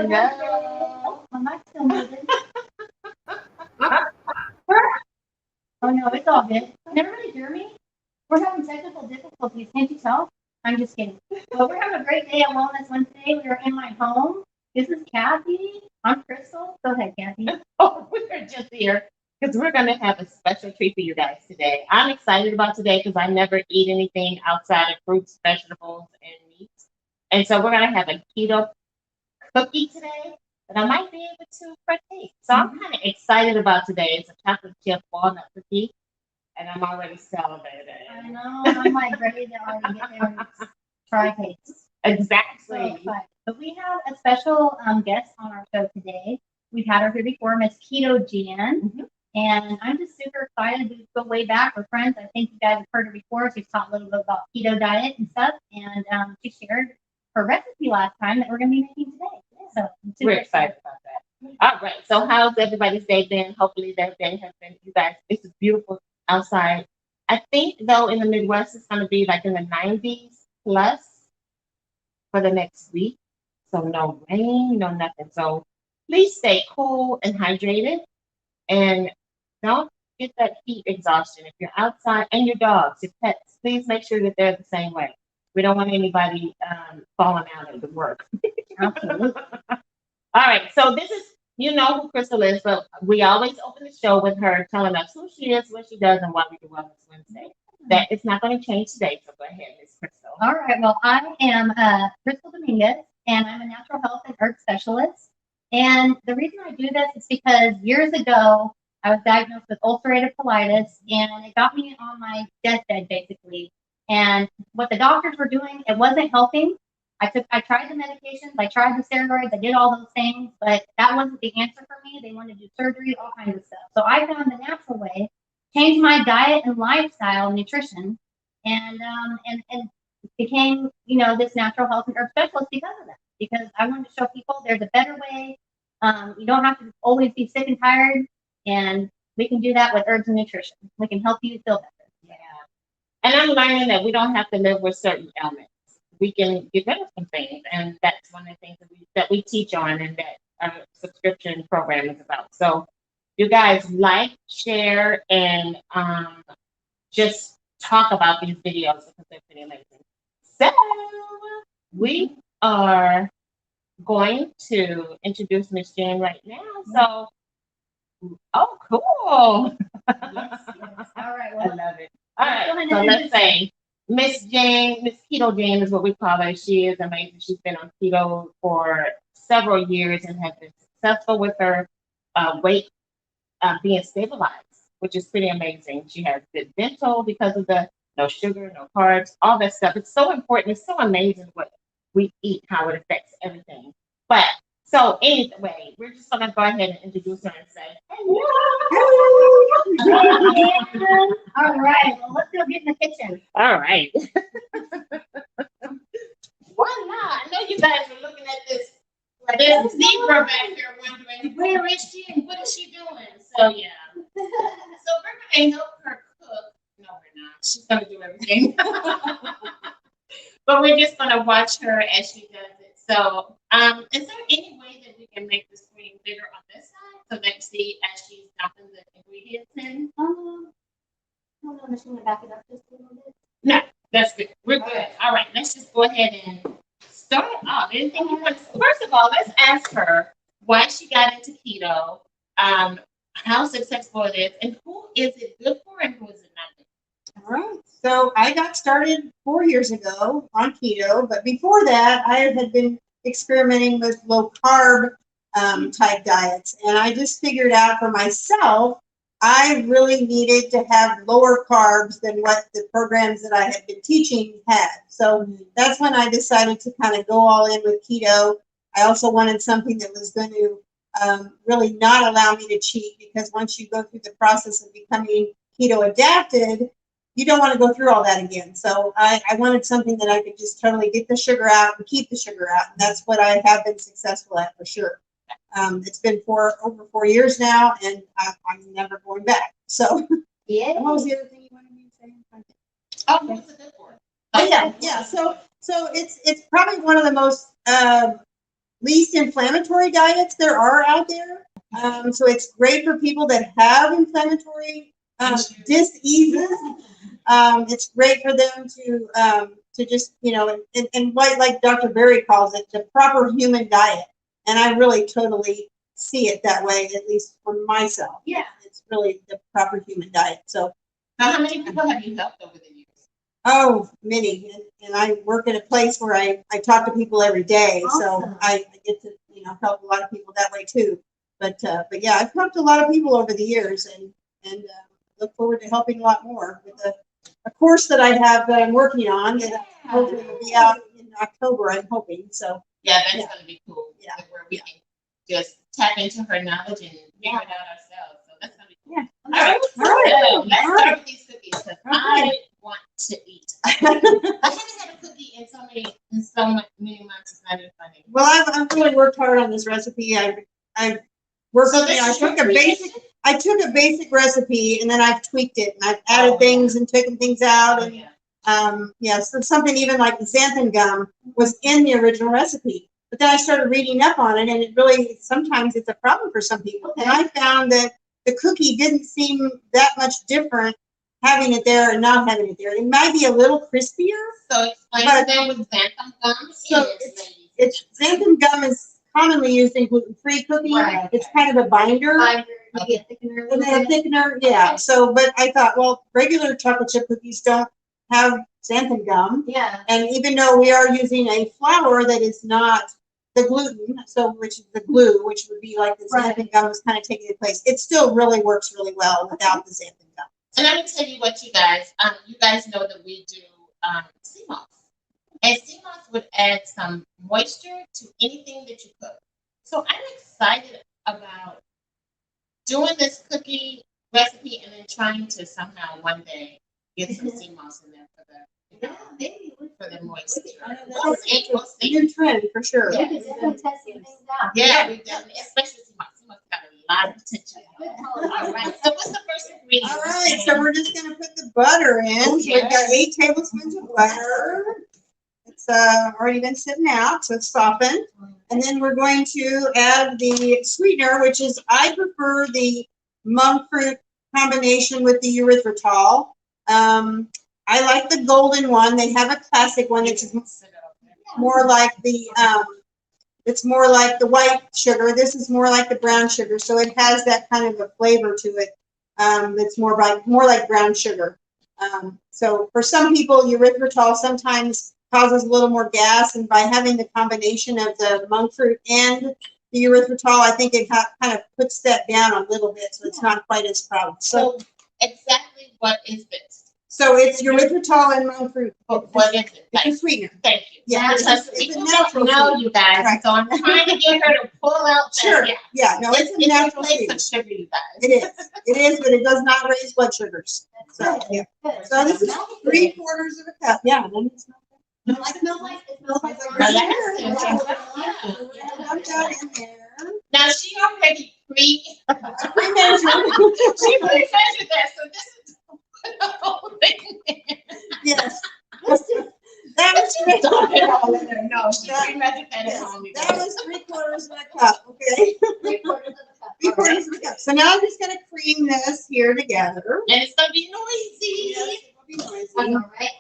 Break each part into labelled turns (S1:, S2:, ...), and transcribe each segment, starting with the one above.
S1: I know.
S2: My mic's still moving. Oh no, it's all good. Can everybody hear me? We're having technical difficulties. Can't you tell? I'm just kidding. But we're having a great day at Wellness Wednesday. We are in my home. This is Kathy. I'm Crystal. Go ahead, Kathy.
S1: Oh, we're just here because we're going to have a special treat for you guys today. I'm excited about today because I never eat anything outside of fruits, vegetables, and meats. And so we're going to have a keto cookie today that I might be able to partake. So I'm kind of excited about today. It's a chocolate chip walnut cookie, and I'm already salivating.
S2: I know. I'm like ready to already get there and try cakes.
S1: Exactly.
S2: So, but we have a special guest on our show today. We've had her here before, Miss Keto Jan. And I'm just super excited. We go way back. We're friends. I think you guys have heard her before. She's taught a little bit about keto diet and stuff. And she shared her recipe last time that we're going to be making today. So
S1: we're excited about that. All right. So how's everybody's day been? Hopefully their day has been, you guys, it's beautiful outside. I think, though, in the Midwest, it's going to be like in the 90s plus for the next week. So no rain, no nothing. So please stay cool and hydrated. And don't get that heat exhaustion. If you're outside, and your dogs, your pets, please make sure that they're the same way. We don't want anybody falling out of the work.
S2: Absolutely.
S1: All right. So this is, you know who Crystal is, but we always open the show with her telling us who she is, what she does, and why we do Wellness Wednesday. That it's not going to change today. So go ahead, Miss Crystal.
S2: All right. Well, I am Crystal Dominguez, and I'm a natural health and herb specialist. And the reason I do this is because years ago, I was diagnosed with ulcerative colitis, and it got me on my deathbed, basically. And what the doctors were doing, it wasn't helping. I tried the medications, I tried the steroids, I did all those things, but that wasn't the answer for me. They wanted to do surgery, all kinds of stuff. So I found the natural way, changed my diet and lifestyle, and nutrition, and became, this natural health and herb specialist because of that. Because I wanted to show people there's a better way. You don't have to always be sick and tired, and we can do that with herbs and nutrition. We can help you feel better.
S1: Yeah. And I'm learning that we don't have to live with certain ailments. We can get rid of some things, and that's one of the things that we teach on, and that our subscription program is about. So, you guys like, share, and just talk about these videos because they're pretty amazing. So, we are going to introduce Miss Jan right now. So, oh, cool.
S2: Yes. All right. Well,
S1: I love it. All right. So let's say Miss Jane, Miss Keto Jane is what we call her. She is amazing. She's been on keto for several years and has been successful with her weight being stabilized, which is pretty amazing. She has good dental because of the no sugar, no carbs, all that stuff. It's so important. It's so amazing what we eat, how it affects everything. But so anyway, we're just gonna go ahead and introduce her and say hello.
S2: all right. Well, let's go get in the kitchen.
S1: All right. Why not? I know you guys are looking at this. There's a zebra back here wondering where is she and what is she doing. So yeah. So we're gonna help her cook. No, we're not. She's gonna do everything. But we're just gonna watch her as she does it. So is there any way that we can make the screen bigger on this side so that you see as she's dumping the ingredients in?
S2: Hold on, I'm just going to back it up just a little bit.
S1: No, that's good. We're good. All right, let's just go ahead and start off. Anything you want? First of all, let's ask her why she got into keto, how successful it is, and who is it good for and who is it not good for.
S3: All right. So I got started 4 years ago on keto, but before that, I had been experimenting with low carb type diets, and I just figured out for myself I really needed to have lower carbs than what the programs that I had been teaching had. So that's when I decided to kind of go all in with keto. I also wanted something that was going to really not allow me to cheat, because once you go through the process of becoming keto adapted, you don't want to go through all that again. So I wanted something that I could just totally get the sugar out and keep the sugar out. And that's what I have been successful at for sure. It's been over 4 years now, and I'm never going back. So
S2: yeah.
S3: What was the other thing you wanted me to say?
S1: Oh, what's it good for?
S3: Oh yeah. So it's probably one of the most least inflammatory diets there are out there. So it's great for people that have inflammatory diseases. It's great for them to just, you know, and like Dr. Berry calls it, the proper human diet. And I really totally see it that way, at least for myself.
S2: Yeah.
S3: It's really the proper human diet. So
S1: How many people have you helped over the years?
S3: oh, many. And I work at a place where I talk to people every day.
S2: Awesome.
S3: So I get to, you know, help a lot of people that way too. But yeah, I've helped a lot of people over the years and look forward to helping a lot more with a course that I have that I'm working on that hopefully will be out in October, I'm hoping. So
S1: Yeah, that's
S3: Yeah.
S1: going to be cool.
S3: Yeah.
S1: Where we can just tap into her knowledge and figure it out ourselves. So that's going to be cool.
S3: Yeah.
S1: All right.
S3: All right.
S1: So let's
S3: All
S1: start
S3: right.
S1: with these cookies because
S3: Okay.
S1: I want to eat. I haven't had a cookie in so many months. It's not even funny.
S3: Well, I've really worked hard on this recipe. I've worked.
S1: So
S3: you know,
S1: this is your creation?
S3: I took a basic recipe and then I've tweaked it and I've added
S1: Oh,
S3: things and taken things out
S1: Oh,
S3: and
S1: yeah.
S3: yeah, so something even like the xanthan gum was in the original recipe. But then I started reading up on it, and it really sometimes it's a problem for some people. And I found that the cookie didn't seem that much different having it there and not having it there. It might be a little crispier.
S1: So explain
S3: But-
S1: to them what xanthan gum
S3: So
S1: is, ladies.
S3: It's xanthan gum is commonly used in gluten-free cooking.
S2: Right.
S3: It's kind of a binder.
S2: Maybe a thickener. a
S3: And
S2: little
S3: then a
S2: bit.
S3: thickener, yeah. So, but I thought, well, regular chocolate chip cookies don't have xanthan gum.
S2: Yeah.
S3: And even though we are using a flour that is not the gluten, so which is the glue, which would be like the
S2: Right.
S3: xanthan gum is kind of taking its place, it still really works really well without the xanthan gum.
S1: And let me tell you what, you guys know that we do sea moss. And sea moss would add some moisture to anything that you cook. So I'm excited about doing this cookie recipe and then trying to somehow one day get some sea moss in there for the,
S2: Yeah, maybe.
S1: for the moisture.
S3: That's
S1: We'll see. We'll
S3: a
S1: see.
S3: new trend for sure.
S2: We could definitely test some things out.
S1: Yeah, we definitely, especially sea moss. Sea moss got a lot of potential. All right. So what's the first ingredient?
S3: All right, so we're just gonna put the butter in. So we've got 8 tablespoons of butter. It's already been sitting out, so it's softened. And then we're going to add the sweetener, which is, I prefer the monk fruit combination with the erythritol. I like the golden one. They have a classic one that's more like the, it's more like the white sugar. This is more like the brown sugar, so it has that kind of a flavor to it. That's more like brown sugar. So for some people, erythritol sometimes causes a little more gas, and by having the combination of the monk fruit and the erythritol, I think it kind of puts that down a little bit, so it's not quite as problem.
S1: So exactly what is this?
S3: So it's erythritol and monk fruit.
S1: What is it?
S3: It's a sweetener.
S1: Thank you.
S3: Yeah,
S1: Because
S3: it's a
S1: we
S3: natural
S1: don't know
S3: sweetener.
S1: you guys,
S3: Right.
S1: so I'm trying to get her to pull out that.
S3: Sure. Yeah, no, it's a natural
S1: place
S3: sweetener.
S1: of sugar, you guys.
S3: It is. It is, but it does not raise blood sugars. So, yeah. So this is 3/4 of a cup. Yeah. And then it's not
S2: It smells like
S1: Relaxing.
S3: Dump that in there.
S1: Now she already
S3: Pre-measured.
S1: she pre-measured that, so this is the whole thing.
S3: Yes.
S2: That
S3: was
S1: Just dump it all in there. No, she
S3: That-
S1: pre-measured that at
S3: Yes,
S1: home. you
S3: that
S1: guys.
S3: was 3/4 of a cup. Okay.
S2: 3/4 of the cup.
S3: 3/4 of a cup. So now I'm just gonna cream this here together.
S1: And it's gonna be noisy.
S3: Yes, it will be noisy.
S2: All right.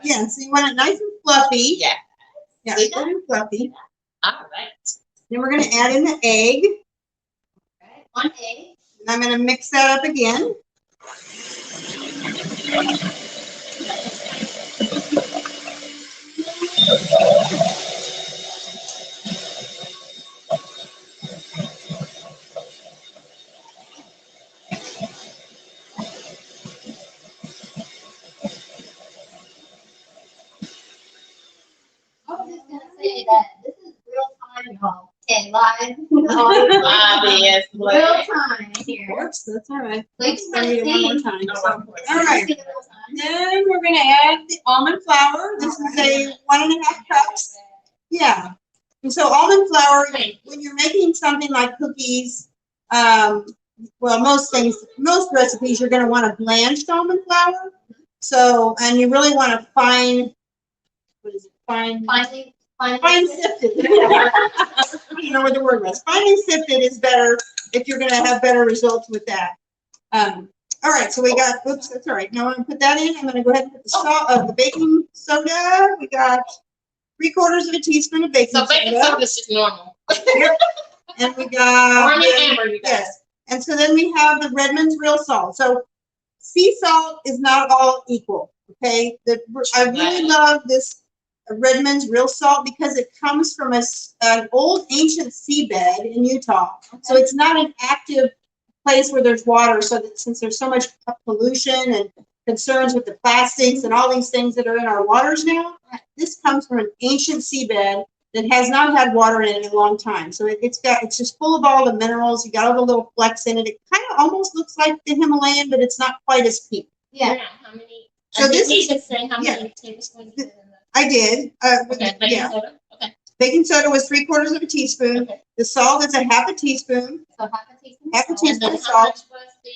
S3: Yeah, so you want it nice and fluffy.
S1: Yeah.
S3: Yeah,
S1: See
S3: good and fluffy.
S1: All right.
S3: Then we're gonna add in the egg.
S2: Okay. 1 egg.
S3: And I'm gonna mix that up again.
S2: was just gonna say that this is real time, y'all. Okay, live.
S1: Yes,
S2: Real time here.
S3: Whoops, that's all right.
S2: Like,
S3: Let's try it one more time.
S1: Oh,
S3: All right. Then we're gonna add the almond flour. This is a 1.5 cups. Yeah. And so almond flour, when you're making something like cookies, well, most recipes, you're gonna want a blanched almond flour. So, and you really want to what is it? Fine sifted. I don't know what the word was. Finely sifted is better if you're gonna have better results with that. All right, so we got, oops, that's all right. Now I'm gonna put that in. I'm gonna go ahead and put the salt of the baking soda. We got 3/4 teaspoon of baking soda.
S1: So baking soda is just normal.
S3: Yep. And we got,
S1: Hammer,
S3: yes. And so then we have the Redmond's real salt. So sea salt is not all equal, okay? I really love this Redmond's real salt because it comes from an old ancient seabed in Utah. Okay. So it's not an active place where there's water, so that since there's so much pollution and concerns with the plastics and all these things that are in our waters now, this comes from an ancient seabed that has not had water in it in a long time. So it's just full of all the minerals. You got all the little flecks in it. It kind of almost looks like the Himalayan, but it's not quite as pink.
S2: Yeah.
S1: How many?
S3: So this is
S1: how many tablespoons?
S3: I did.
S1: Okay. Baking soda. Okay.
S3: Baking soda was 3/4 teaspoon.
S1: Okay.
S3: The salt is a 1/2 teaspoon.
S2: So half a teaspoon.
S3: Half a teaspoon of
S1: How
S3: salt.
S1: much was the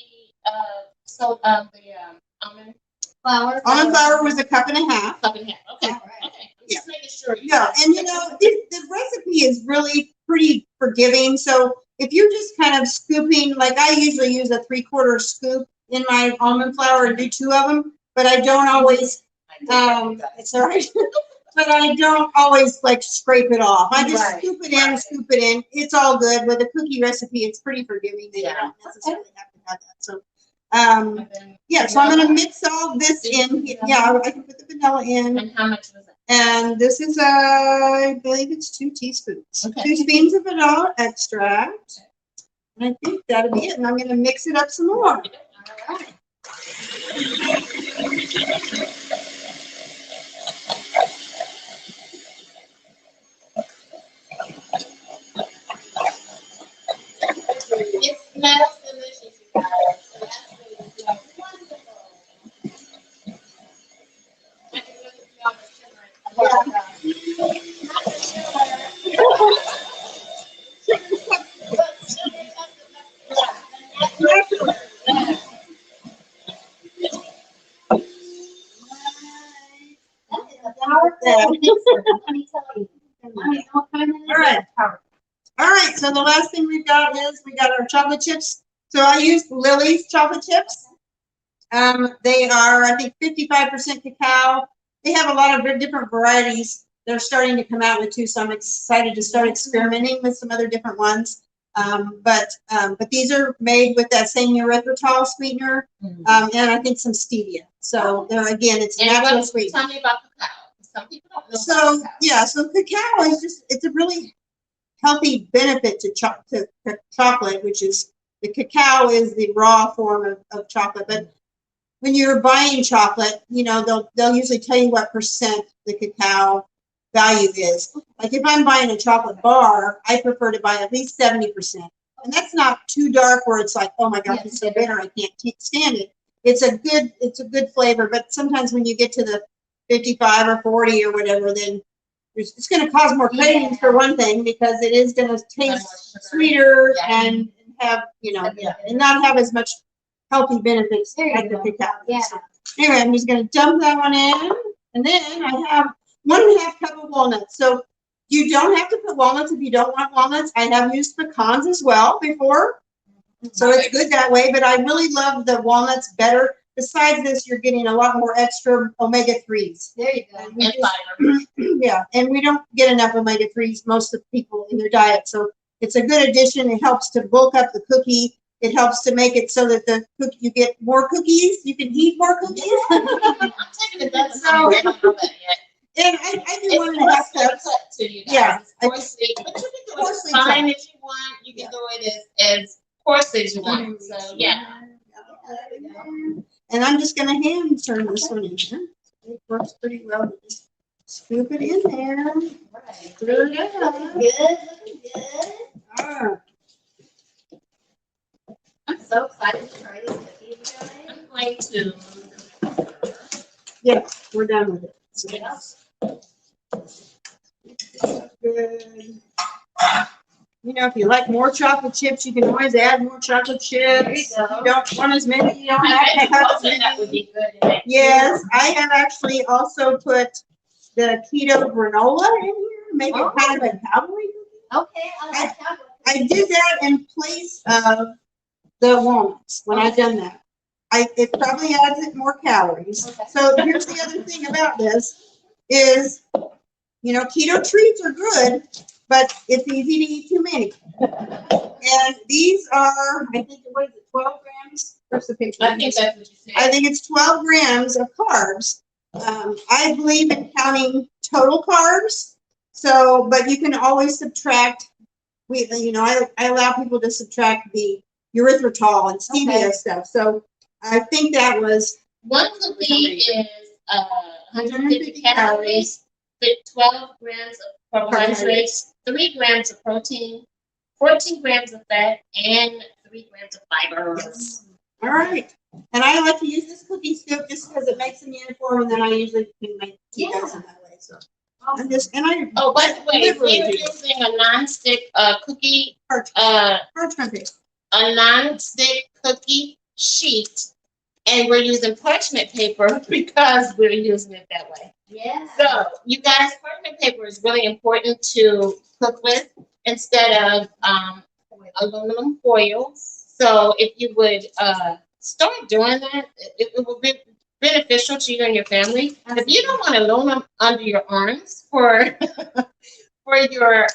S1: almond
S2: Flour.
S3: Almond flour was a 1.5 cups.
S1: cup and a half? Okay.
S2: All right.
S1: Okay. I'm just making sure.
S3: Yeah, and you know, the recipe is really pretty forgiving. So if you're just kind of scooping, like I usually use a 3/4 scoop in my almond flour and do 2 of them, but I don't always, it's all right. But I don't always like scrape it off. I just scoop it in. It's all good. With a cookie recipe, it's pretty forgiving. You don't necessarily have to have that. So, yeah, so I'm going to mix all this in. Yeah, I can put the vanilla in.
S1: And how much was it?
S3: And this is, I believe it's 2 teaspoons.
S1: Okay.
S3: 2 spoons of vanilla extract. And I think that'll be it. And I'm going to mix it up some more.
S2: All right.
S1: It smells delicious, you guys. So that's wonderful. I can look at y'all
S3: All right, so the last thing we got our chocolate chips. So I used Lily's chocolate chips. They are, I think, 55% cacao. They have a lot of different varieties. They're starting to come out with too, so I'm excited to start experimenting with some other different ones. But these are made with that same erythritol sweetener, and I think some stevia. So they're, again, it's natural sweet.
S1: Tell me about cacao. Some people don't know.
S3: So yeah, so cacao is it's a really healthy benefit to chocolate, which is the cacao is the raw form of chocolate. But when you're buying chocolate, you know, they'll usually tell you what percent the cacao value is. Like if I'm buying a chocolate bar, I prefer to buy at least 70%. And that's not too dark where it's like, oh my gosh, it's so bitter, I can't stand it. It's a good flavor, but sometimes when you get to the 55 or 40 or whatever, then it's going to cause more cravings for one thing, because it is going to taste sweeter and have, you know, and not have as much healthy benefits like the cacao.
S2: Yeah.
S3: So anyway, I'm just going to dump that one in, and then I have 1.5 cups of walnuts. So you don't have to put walnuts if you don't want walnuts. I have used pecans as well before, so it's good that way. But I really love the walnuts better. Besides this, you're getting a lot more extra omega-3s.
S2: There you go.
S1: And fiber.
S3: Yeah, and we don't get enough omega-3s, most of the people, in their diet. So it's a good addition. It helps to bulk up the cookie. It helps to make it so that you get more cookies. You can eat more cookies.
S1: I'm taking it that so I don't know that yet.
S3: And I do 1.5 cups.
S1: To you guys.
S3: Yeah.
S1: It's coarsely, but you can do it as fine as you want. You can do it as coarse as you want. So yeah.
S3: And I'm just going to hand turn this one in here. It works pretty well. Just scoop it in there. Good.
S2: Looking good, looking good.
S3: Ah,
S2: I'm so excited to try these cookies, guys.
S1: I'm going to.
S3: yeah, we're done with it. So
S2: Yeah.
S3: good. You know, if you like more chocolate chips, you can always add more chocolate chips.
S2: There you
S3: If
S2: go.
S3: you don't want as many, you don't
S1: I
S3: have to have as
S1: bet that would
S3: many.
S1: be good. in that.
S3: Yes, I have actually also put the keto granola in here, make it kind of a calorie cookie.
S2: Okay, I like that one.
S3: I did that in place of the walnuts when I've done that. It probably adds it more calories.
S2: Okay.
S3: So here's the other thing about this is, you know, keto treats are good, but it's easy to eat too many. And these are, I think, what is it, 12 grams? Where's the picture?
S1: I think that's what you said.
S3: I think it's 12 grams of carbs. I believe in counting total carbs. So, but you can always subtract. I allow people to subtract the erythritol and stevia
S2: Okay.
S3: stuff. So I think that was
S1: One cookie is 150 calories, with 12 grams of carbohydrates, 3 grams of protein, 14 grams of fat, and 3 grams of fibers.
S3: all right. And I like to use this cookie scoop just because it makes them uniform, and then I usually can make 2 dozen that way. So I'm just, and I
S1: Oh, by the way,
S3: Literally.
S1: we're using a non-stick cookie,
S3: parchment paper.
S1: a non-stick cookie sheet, and we're using parchment paper because we're using it that way.
S2: Yeah.
S1: So, you guys, parchment paper is really important to cook with instead of aluminum foil. So, if you would start doing that, it will be beneficial to you and your family. If you don't want aluminum under your arms for for your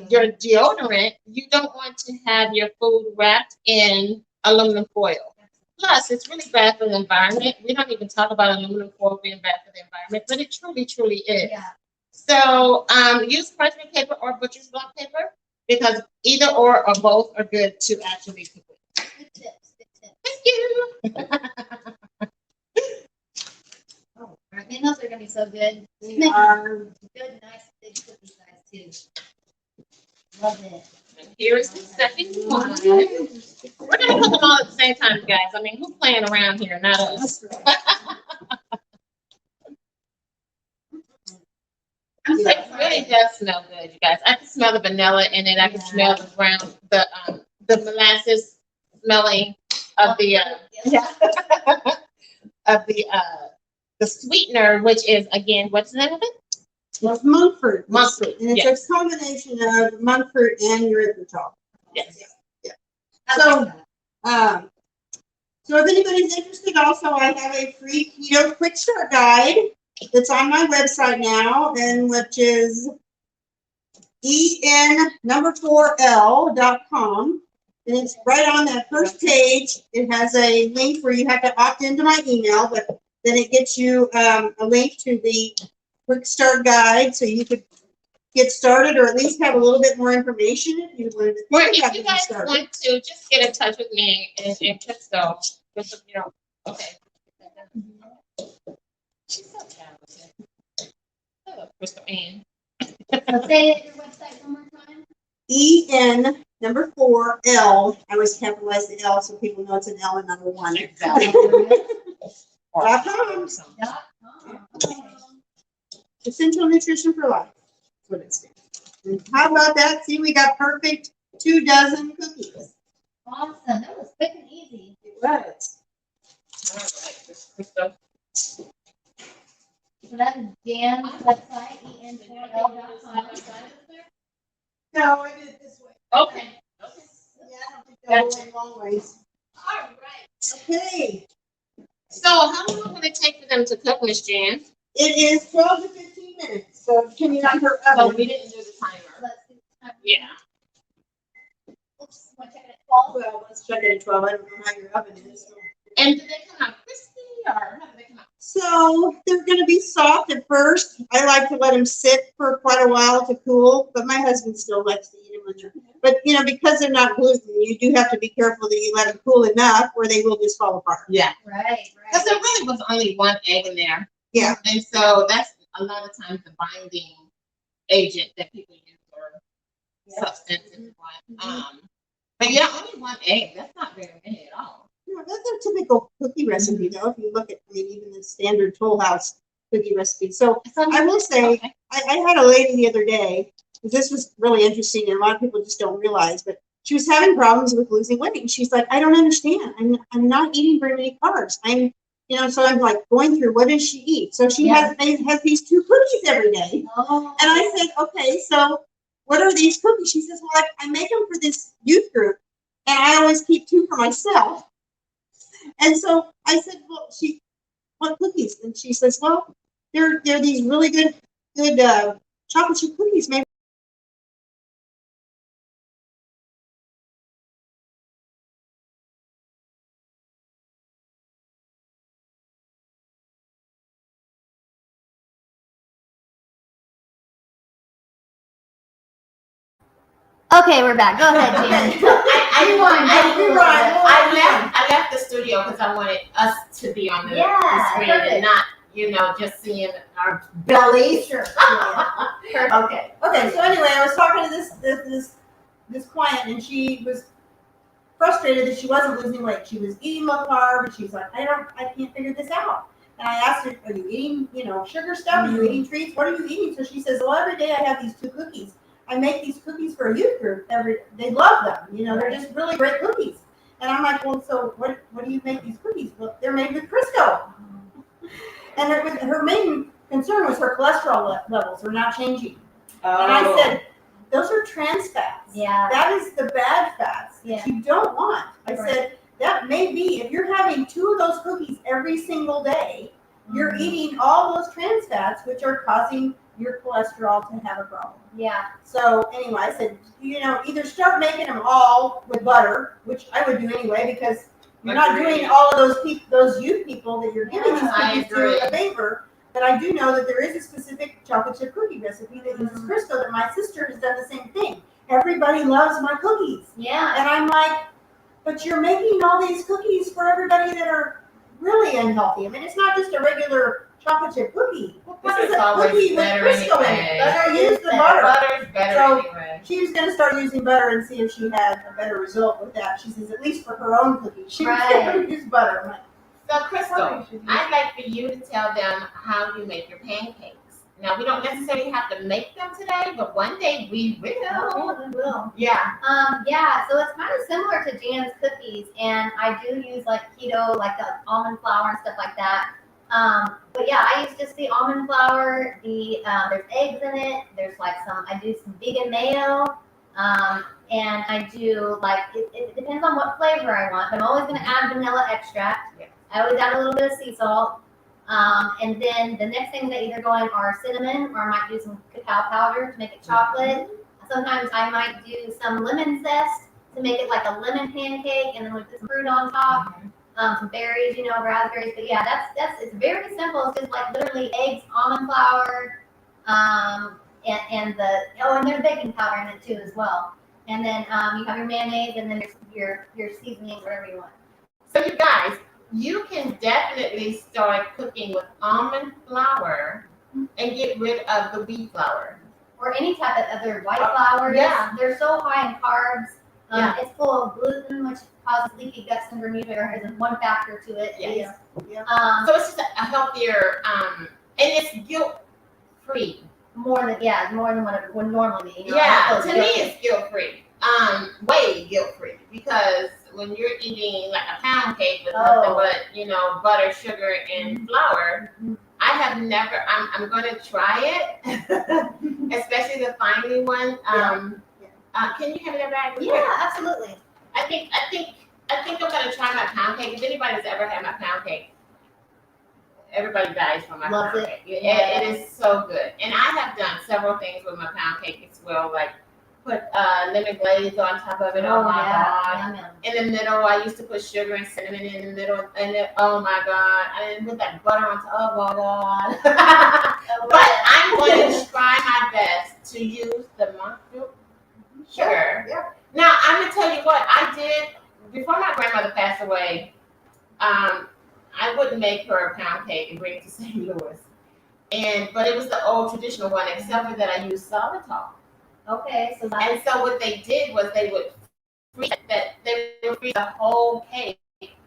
S1: deodorant, you don't want to have your food wrapped in aluminum foil. Plus, it's really bad for the environment. We don't even talk about aluminum foil being bad for the environment, but it truly, truly is.
S2: Yeah.
S1: So use parchment paper or butcher's block paper because either or both are good to actually cook with.
S2: Good tips. Good tips.
S1: Thank you.
S2: Oh, I mean, those are gonna be so good.
S3: They are
S2: Good, nice, big cookie size too. Love it.
S1: And here is the second one. We're gonna cook them all at the same time, guys. I mean, who's playing around here? Not us. It really does smell good, you guys. I can smell the vanilla in it. I can smell the brown, the molasses smelling of the of the sweetener, which is again, what's the name of it?
S3: It's monk fruit.
S1: Monk fruit,
S3: And it's
S1: yes.
S3: a combination of monk fruit and erythritol.
S1: Yes.
S3: So, so if anybody's interested, also I have a free keto quick start guide that's on my website now, and which is en4l.com. And it's right on that first page. It has a link where you have to opt into my email, but then it gets you a link to the quick start guide, so you could get started, or at least have a little bit more information if you wanted to.
S1: Or
S3: think
S1: if
S3: about
S1: you
S3: getting
S1: guys
S3: started.
S1: want to, just get in touch with me and Crystal. Just, you know, okay. She's so talented. Oh, Crystal Ann.
S2: So say your website one more time.
S3: EN4L. I always capitalize the L so people know it's an L and not a 1.
S1: Exactly.
S3: .com. Essential nutrition for life. That's what it stands for. And how about that? See, we got perfect 2 dozen cookies.
S2: Awesome. That was quick and easy.
S3: It was.
S1: All right, Crystal.
S2: So that is Dan's website, en4l.com.
S3: No, I did it this way.
S1: Okay.
S3: Yeah, I don't think that will long ways.
S1: All right.
S3: Okay.
S1: So, how long will it take for them to cook, Miss Jan?
S3: It is 12 to 15 minutes. So depending on her
S1: Oh,
S3: oven.
S1: we didn't do the timer.
S2: Let's do the time.
S1: Yeah.
S2: Oops, want to check it at 12?
S3: Well, let's check it at 12. I don't know how your oven is. So.
S1: And do they come out crispy or how do they come out?
S3: So they're going to be soft at first. I like to let them sit for quite a while to cool, but my husband still likes to eat them when they're. But you know, because they're not gluten, you do have to be careful that you let them cool enough, or they will just fall apart.
S1: Yeah.
S2: Right,
S1: Because there really was only one egg in there.
S3: Yeah.
S1: And so that's a lot of times the binding agent that people use or substance and what. But yeah, only one egg. That's not very many at all.
S3: No, that's a typical cookie recipe, though. If you look at, I mean, even the standard Toll House cookie recipe. So I will say,
S1: Okay.
S3: I had a lady the other day. This was really interesting, and a lot of people just don't realize. But she was having problems with losing weight, and she's like, "I don't understand. I'm not eating very many carbs. So I'm like going through what does she eat? So she has these 2 cookies every day,
S2: Oh.
S3: and I said, okay, so what are these cookies? She says, well, I make them for this youth group, and I always keep 2 for myself. And so I said, well, what cookies? And she says, well, they're these really good chocolate chip cookies made.
S2: Okay, we're back. Go ahead, Jan.
S1: I left the studio because I wanted us to be on the screen
S2: perfect.
S1: and not, just seeing our bellies.
S2: Sure.
S1: Okay.
S3: Okay, so anyway, I was talking to this client, and she was frustrated that she wasn't losing weight. She was eating low carb, and she's like, I can't figure this out. And I asked her, are you eating, sugar stuff? Are you eating treats? What are you eating? So she says, well, every day I have these 2 cookies. I make these cookies for a youth group. They love them. They're just really great cookies. And I'm like, well, so what do you make these cookies? Well, they're made with Crisco. And her main concern was her cholesterol levels were not changing. And I said, those are trans fats.
S2: Yeah.
S3: That is the bad fats that you don't want. I said, that may be, if you're having 2 of those cookies every single day, you're eating all those trans fats, which are causing your cholesterol to have a problem.
S2: Yeah.
S3: So anyway, I said, either start making them all with butter, which I would do anyway, because you're not doing all of those youth people that you're giving these cookies to a favor. But I do know that there is a specific chocolate chip cookie recipe that uses Crisco that my sister has done the same thing. Everybody loves my cookies.
S2: Yeah.
S3: And I'm like, but you're making all these cookies for everybody that are really unhealthy. I mean, it's not just a regular chocolate chip cookie. This is a cookie with Crisco in it. But I use the butter.
S1: Butter's better anyway.
S3: She was going to start using butter and see if she had a better result with that. She says, at least for her own cookies, she was going to use butter. I'm like,
S1: so, Crystal, I'd like for you to tell them how you make your pancakes. Now, we don't necessarily have to make them today, but one day we will. Yeah.
S2: So it's kind of similar to Jan's cookies, and I do use like keto, like the almond flour and stuff like that. But yeah, I use just the almond flour. There's eggs in it. There's like I do some vegan mayo. And I do it depends on what flavor I want. But I'm always going to add vanilla extract.
S1: Yeah.
S2: I always add a little bit of sea salt. And then the next things that either go in are cinnamon, or I might do some cacao powder to make it chocolate. Sometimes I might do some lemon zest to make it like a lemon pancake, and then with some fruit on top, some berries, raspberries. But yeah, it's very simple. It's just like literally eggs, almond flour, and there's baking powder in it too as well. And then you have your mayonnaise, and then your seasoning, whatever you want.
S1: So you guys, you can definitely start cooking with almond flour and get rid of the wheat flour.
S2: Or any type of other white flours.
S1: Yeah.
S2: They're so high in carbs. It's full of gluten, which causes leaky gut syndrome. There isn't one factor to it.
S1: Yes. So it's just a healthier, and it's guilt-free.
S2: More than what it would normally be.
S1: Yeah, to me it's guilt-free. Way guilt-free, because when you're eating like a pound cake with nothing but, butter, sugar, and flour, I have never, I'm going to try it, especially the finely one. Can you have it back?
S2: Yeah, absolutely.
S1: I think I'm going to try my pound cake. If anybody's ever had my pound cake, everybody dies from my pound cake. It is so good. And I have done several things with my pound cake as well, like put lemon glaze on top of it. Oh my God. In the middle, I used to put sugar and cinnamon in the middle. And then, oh my God. And then put that butter on top. Oh my God. But I'm going to try my best to use the monk fruit sugar.
S3: Yeah.
S1: Now, I'm going to tell you what I did before my grandmother passed away. I wouldn't make her a pound cake and bring it to St. Louis. but it was the old traditional one, except for that I used xylitol.
S2: Okay, so that's
S1: And so what they did was they would freeze the whole cake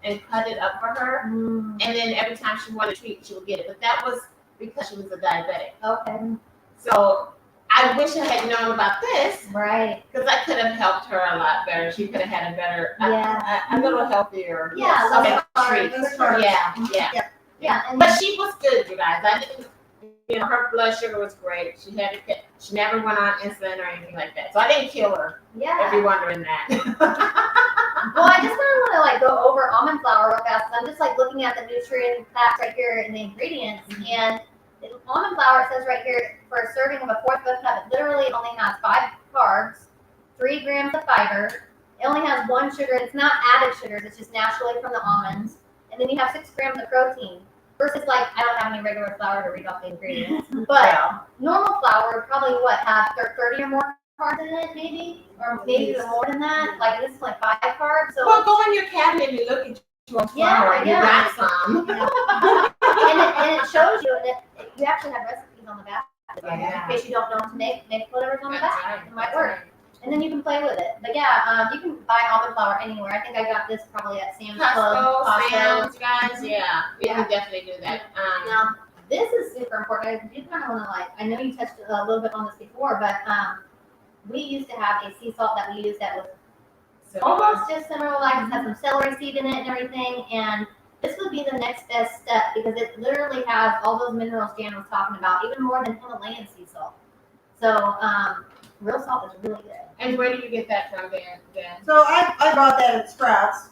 S1: and cut it up for her. And then every time she wanted a treat, she would get it. But that was because she was a diabetic.
S2: okay,
S1: So I wish I had known about this
S2: right.
S1: because I could have helped her a lot better. She could have had a better,
S2: Yeah.
S1: a little healthier.
S2: Yeah,
S1: okay,
S2: less
S1: treat.
S2: carbs.
S1: Yeah.
S2: Yeah, and
S1: But she was good, you guys. I didn't, her blood sugar was great. She never went on insulin or anything like that. So I didn't kill her.
S2: yeah.
S1: If you're wondering that.
S2: Well, I just kind of want to like go over almond flour real fast. I'm just like looking at the nutrient facts right here in the ingredients, and almond flour, it says right here, for a serving of a fourth of a cup, it literally only has 5 carbs, 3 grams of fiber. It only has 1 sugar. It's not added sugars. It's just naturally from the almonds. And then you have 6 grams of protein. Versus like, I don't have any regular flour to read off the ingredients, but normal flour would probably have 30 or more carbs in it, maybe, or maybe even more than that. Like this is like 5 carbs. So
S1: well, go in your cabinet and look at your flour. You got some.
S2: and it shows you, and you actually have recipes on the back.
S1: Yeah.
S2: In case you don't know what to make whatever's on the
S1: That's
S2: back.
S1: right.
S2: It might work. And then you can play with it. But yeah, you can buy almond flour anywhere. I think I got this probably at Sam's Club.
S1: Costco, Sam's, guys. Yeah, we
S2: Yeah.
S1: can definitely do that.
S2: Now, this is super important. I do kind of want to I know you touched a little bit on this before, but we used to have a sea salt that we used that was almost just similar, like it had some celery seed in it and everything. And this would be the next best step because it literally has all those minerals Jan was talking about, even more than Himalayan sea salt. So real salt is really good.
S1: And where do you get that from, Dan?
S3: So I bought that at Sprouts.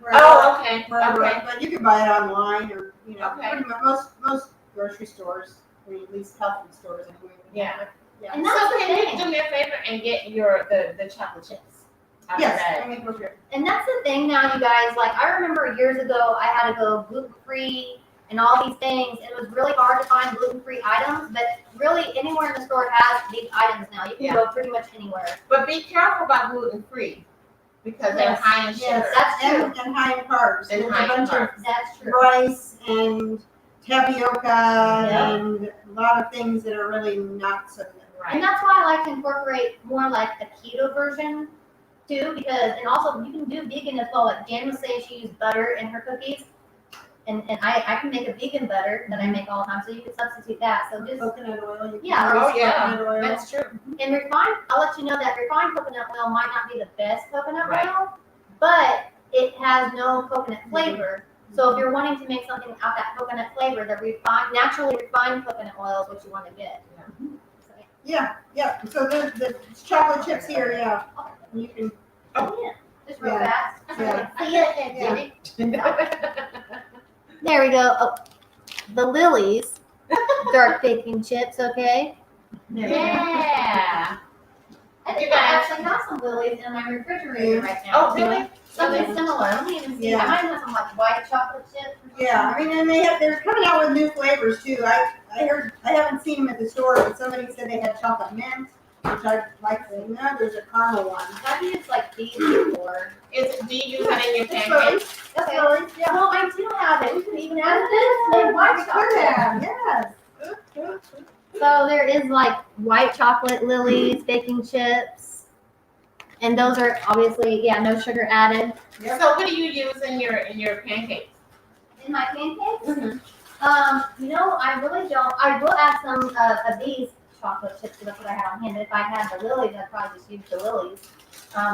S1: Okay.
S3: Wherever,
S1: Okay.
S3: but you can buy it online or
S1: Okay.
S3: pretty much most grocery stores, or at least health food stores anyway.
S1: Yeah.
S3: Yeah.
S2: And that's
S1: So
S2: the
S1: can
S2: thing.
S1: you do me a favor and get the chocolate chips? Out of
S3: Yes.
S1: that?
S3: I mean, for sure.
S2: And that's the thing now, you guys. Like, I remember years ago, I had to go gluten-free and all these things. And it was really hard to find gluten-free items. But really, anywhere in the store has these items now. You can go pretty much anywhere.
S1: But be careful about gluten free because they're
S2: Yes.
S1: high in sugar.
S2: Yes, that's true.
S3: And high in carbs.
S1: And
S3: There's
S1: high
S3: a
S1: in
S3: bunch
S1: carbs.
S3: of
S2: That's true.
S3: rice and tapioca
S2: Yeah.
S3: and a lot of things that are really not so good.
S2: And
S1: Right.
S2: that's why I like to incorporate more like a keto version too, because and also you can do vegan as well. Like Jan was saying, she used butter in her cookies, and I can make a vegan butter that I make all the time, so you can substitute that. So just
S3: Coconut oil. You can
S2: Yeah.
S3: use
S1: Oh yeah,
S3: coconut oil.
S1: that's true.
S2: and refined. I'll let you know that refined coconut oil might not be the best coconut
S1: Right.
S2: oil, but it has no coconut flavor. So if you're wanting to make something out that coconut flavor, the naturally refined coconut oil is what you want to get. So,
S3: Yeah. So the chocolate chips here, yeah. You can.
S2: oh yeah, just real
S3: Yeah.
S2: fast.
S3: Yeah.
S2: See it, Jimmy? There we go. Oh, the Lily's dark baking chips, okay? There we go.
S1: Yeah.
S2: I think I actually have some Lily's in my refrigerator right now.
S1: Oh really?
S2: Something similar. Let me even see.
S3: Yeah.
S2: I might have some like white chocolate chips. or something.
S3: Yeah, I mean, and they're coming out with new flavors too. I haven't seen them at the store, but somebody said they had chocolate mint, which I like. No, there's a caramel one.
S2: I've used like these before.
S1: Do you use that in your
S3: It's
S1: pancakes?
S2: Okay.
S3: Lily. Yeah.
S2: Well, I do have it. We could even add this and white chocolate.
S3: Yes.
S2: So there is like white chocolate Lily's baking chips. And those are obviously, no sugar added.
S1: So what do you use in your pancakes?
S2: In my pancakes?
S1: Mhm.
S2: I really don't. I will add some of these chocolate chips because that's what I had on hand. But if I had the Lily's, I'd probably just use the Lily's.